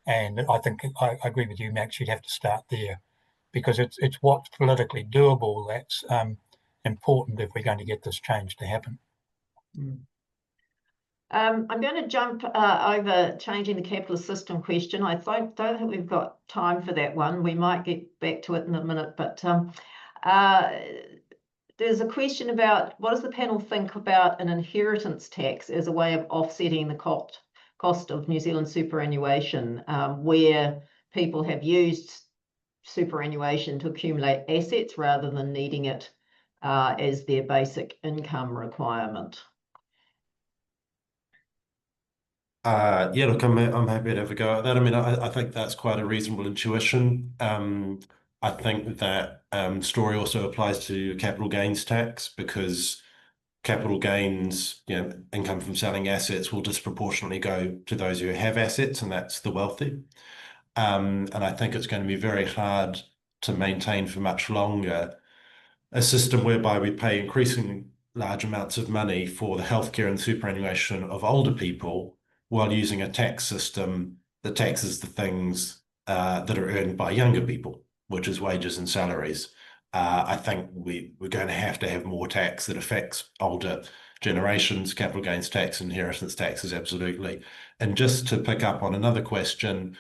And I think I agree with you, Max, you'd have to start there because it's what's politically doable that's important if we're going to get this change to happen. I'm going to jump over changing the capitalist system question. I don't think we've got time for that one. We might get back to it in a minute, but there's a question about what does the panel think about an inheritance tax as a way of offsetting the cost of New Zealand superannuation, where people have used superannuation to accumulate assets rather than needing it as their basic income requirement. Yeah, look, I'm happy to have a go at that. I mean, I think that's quite a reasonable intuition. I think that story also applies to capital gains tax because capital gains, income from selling assets will disproportionately go to those who have assets, and that's the wealthy. And I think it's going to be very hard to maintain for much longer a system whereby we pay increasingly large amounts of money for the healthcare and superannuation of older people while using a tax system that taxes the things that are earned by younger people, which is wages and salaries. I think we're going to have more tax that affects older generations, capital gains tax, inheritance taxes, absolutely. And just to pick up on another question,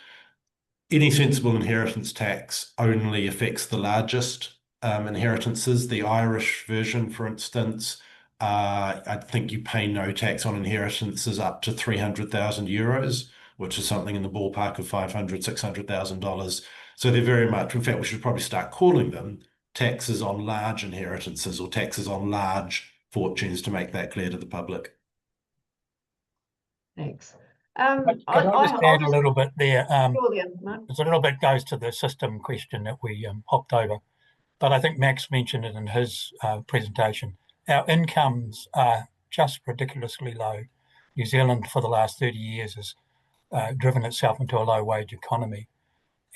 any sensible inheritance tax only affects the largest inheritances. The Irish version, for instance, I think you pay no tax on inheritances up to 300,000 euros, which is something in the ballpark of $500,000, $600,000. So they're very much, in fact, we should probably start calling them taxes on large inheritances or taxes on large fortunes to make that clear to the public. Thanks. Can I just add a little bit there? It's a little bit goes to the system question that we hopped over, but I think Max mentioned it in his presentation. Our incomes are just ridiculously low. New Zealand for the last 30 years has driven itself into a low-wage economy.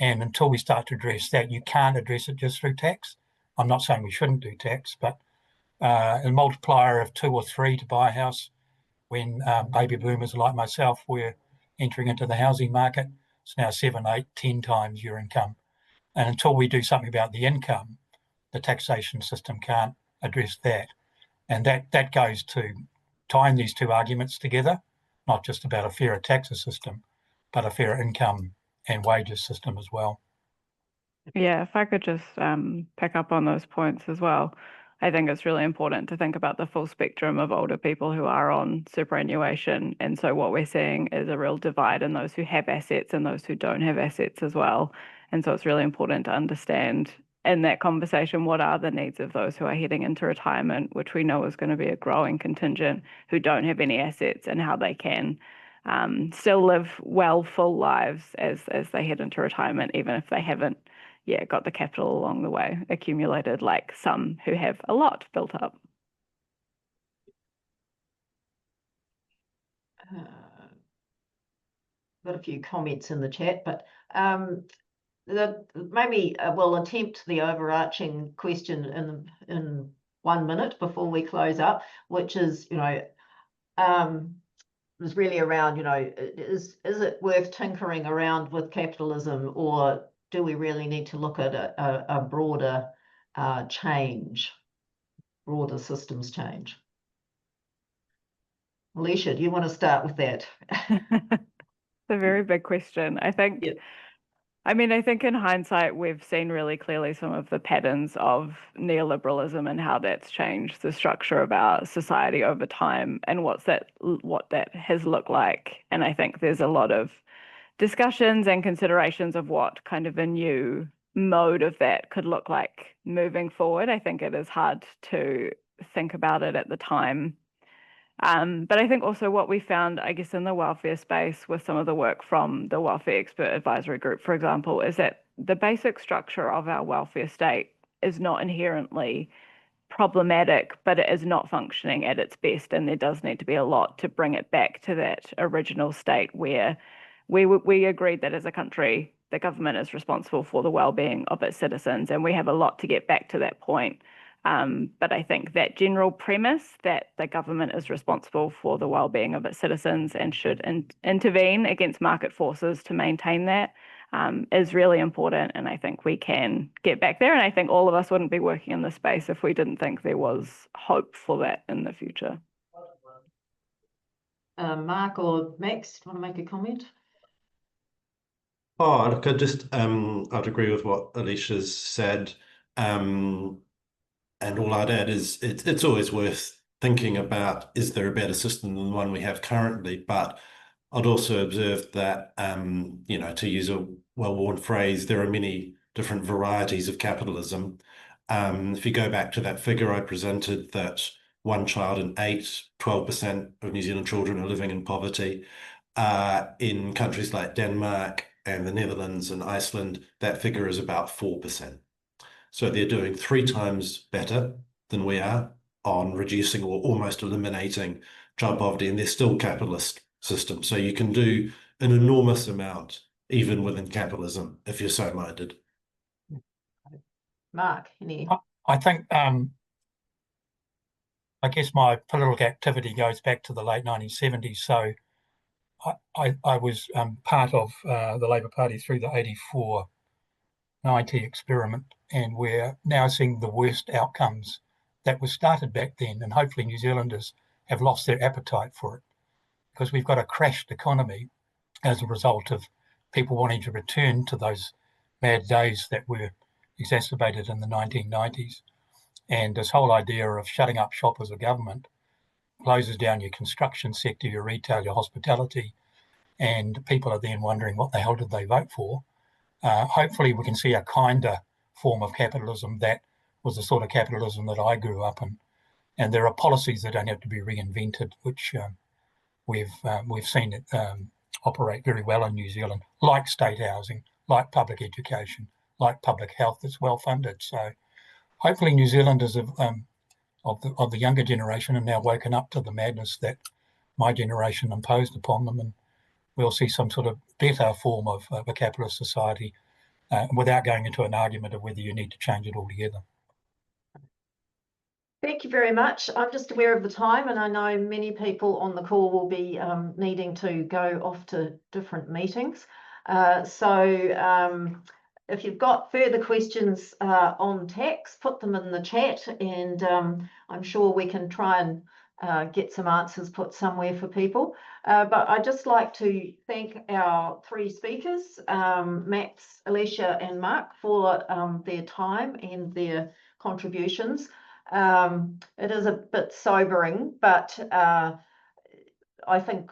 And until we start to address that, you can't address it just through tax. I'm not saying we shouldn't do tax, but a multiplier of 2 or 3 to buy a house when baby boomers like myself were entering into the housing market, it's now 7, 8, 10 times your income. And until we do something about the income, the taxation system can't address that. And that goes to tying these two arguments together, not just about a fairer taxes system, but a fairer income and wages system as well. Yeah, if I could just pick up on those points as well. I think it's really important to think about the full spectrum of older people who are on superannuation. And so what we're seeing is a real divide in those who have assets and those who don't have assets as well. And so it's really important to understand in that conversation, what are the needs of those who are heading into retirement, which we know is going to be a growing contingent who don't have any assets, and how they can still live well, full lives as they head into retirement, even if they haven't yet got the capital along the way accumulated, like some who have a lot built up. Got a few comments in the chat, but maybe we'll attempt the overarching question in 1 minute before we close up, which is, is really around, is it worth tinkering around with capitalism, or do we really need to look at a broader change, broader systems change? Alicia, do you want to start with that? It's a very big question. I think, Yeah. I mean, I think in hindsight, we've seen really clearly some of the patterns of neoliberalism and how that's changed the structure of our society over time, and what that has looked like. And I think there's a lot of discussions and considerations of what kind of a new mode of that could look like moving forward. I think it is hard to think about it at the time. But I think also what we found, I guess, in the welfare space with some of the work from the Welfare Expert Advisory Group, for example, is that the basic structure of our welfare state is not inherently problematic, but it is not functioning at its best. And there does need to be a lot to bring it back to that original state where we agreed that as a country, the government is responsible for the well-being of its citizens, and we have a lot to get back to that point. But I think that general premise that the government is responsible for the well-being of its citizens and should intervene against market forces to maintain that is really important. And I think we can get back there. And I think all of us wouldn't be working in this space if we didn't think there was hope for that in the future. Mark or Max, do you want to make a comment? Oh, look, I'd agree with what Alicia's said. And all I'd add is it's always worth thinking about, is there a better system than the one we have currently? But I'd also observe that, to use a well-worn phrase, there are many different varieties of capitalism. If you go back to that figure I presented, that 1 child in 8, 12% of New Zealand children are living in poverty. In countries like Denmark and the Netherlands and Iceland, that figure is about 4%. So they're doing 3 times better than we are on reducing or almost eliminating child poverty, and they're still capitalist systems. So you can do an enormous amount even within capitalism if you're so minded. Mark, any? I think, I guess my political activity goes back to the late 1970s. So I was part of the Labour Party through the 84-90 experiment, and we're now seeing the worst outcomes that were started back then. And hopefully New Zealanders have lost their appetite for it, because we've got a crashed economy as a result of people wanting to return to those bad days that were exacerbated in the 1990s. And this whole idea of shutting up shop as a government closes down your construction sector, your retail, your hospitality, and people are then wondering what the hell did they vote for. Hopefully we can see a kinder form of capitalism that was the sort of capitalism that I grew up in. And there are policies that don't have to be reinvented, which we've seen it operate very well in New Zealand, like state housing, like public education, like public health that's well funded. So hopefully New Zealanders of the younger generation are now woken up to the madness that my generation imposed upon them, and we'll see some sort of better form of a capitalist society without going into an argument of whether you need to change it altogether. Thank you very much. I'm just aware of the time, and I know many people on the call will be needing to go off to different meetings. So if you've got further questions on tax, put them in the chat, and I'm sure we can try and get some answers put somewhere for people. But I'd just like to thank our 3 speakers, Max, Alicia and Mark, for their time and their contributions. It is a bit sobering, but I think,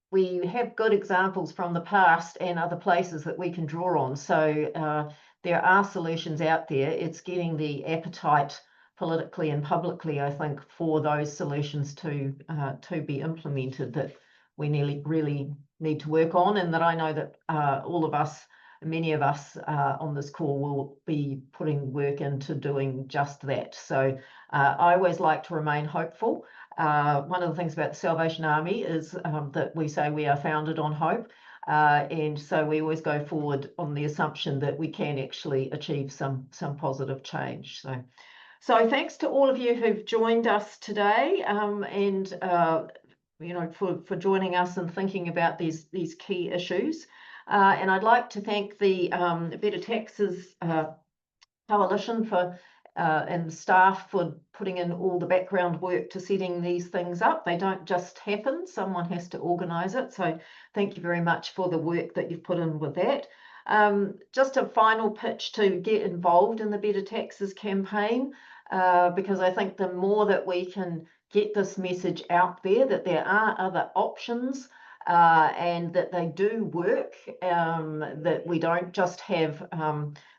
we have good examples from the past and other places that we can draw on. So there are solutions out there. It's getting the appetite politically and publicly, I think, for those solutions to be implemented that we really need to work on, and that I know that all of us, many of us on this call, will be putting work into doing just that. So I always like to remain hopeful. One of the things about the Salvation Army is that we say we are founded on hope. And so we always go forward on the assumption that we can actually achieve some positive change. So thanks to all of you who've joined us today, and you know, for joining us and thinking about these key issues. And I'd like to thank the Better Taxes Coalition for and staff for putting in all the background work to setting these things up. They don't just happen, someone has to organise it. So thank you very much for the work that you've put in with that. Just a final pitch to get involved in the Better Taxes campaign, because I think the more that we can get this message out there, that there are other options, and that they do work, that we don't just have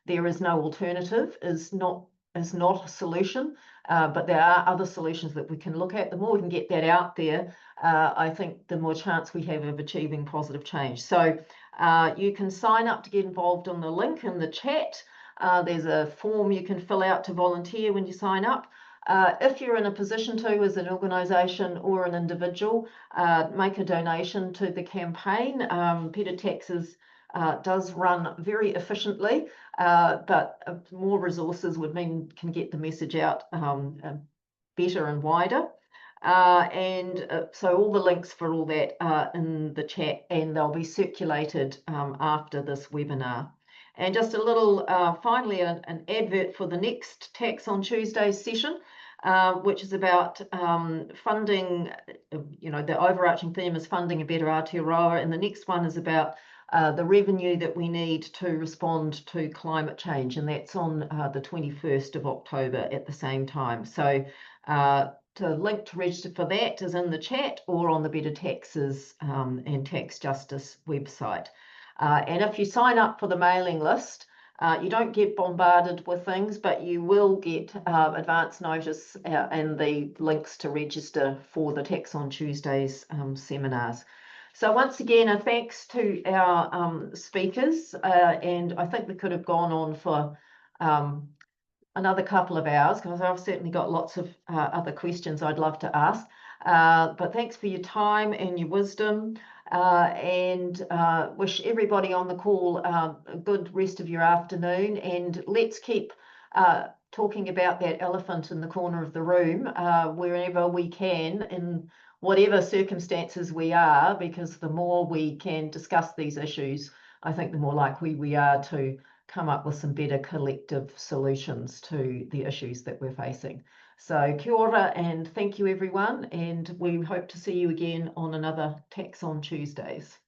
there is no alternative is not a solution, but there are other solutions that we can look at. The more we can get that out there, I think the more chance we have of achieving positive change. So you can sign up to get involved on the link in the chat. There's a form you can fill out to volunteer when you sign up. If you're in a position to, as an organisation or an individual, make a donation to the campaign. Better Taxes does run very efficiently, but more resources would mean can get the message out better and wider. So all the links for all that are in the chat, and they'll be circulated after this webinar. And just a little, finally, an advert for the next Tax on Tuesdays session, which is about funding. You know, the overarching theme is funding a better Aotearoa, and the next one is about the revenue that we need to respond to climate change, and that's on the 21st of October at the same time. So the link to register for that is in the chat or on the Better Taxes and Tax Justice website. And if you sign up for the mailing list, you don't get bombarded with things, but you will get advance notice and the links to register for the Tax on Tuesdays seminars. So once again, a thanks to our speakers, and I think we could have gone on for another couple of hours, because I've certainly got lots of other questions I'd love to ask. But thanks for your time and your wisdom, and wish everybody on the call a good rest of your afternoon, and let's keep talking about that elephant in the corner of the room wherever we can, in whatever circumstances we are, because the more we can discuss these issues, I think the more likely we are to come up with some better collective solutions to the issues that we're facing. So kia ora, and thank you everyone, and we hope to see you again on another Tax on Tuesdays.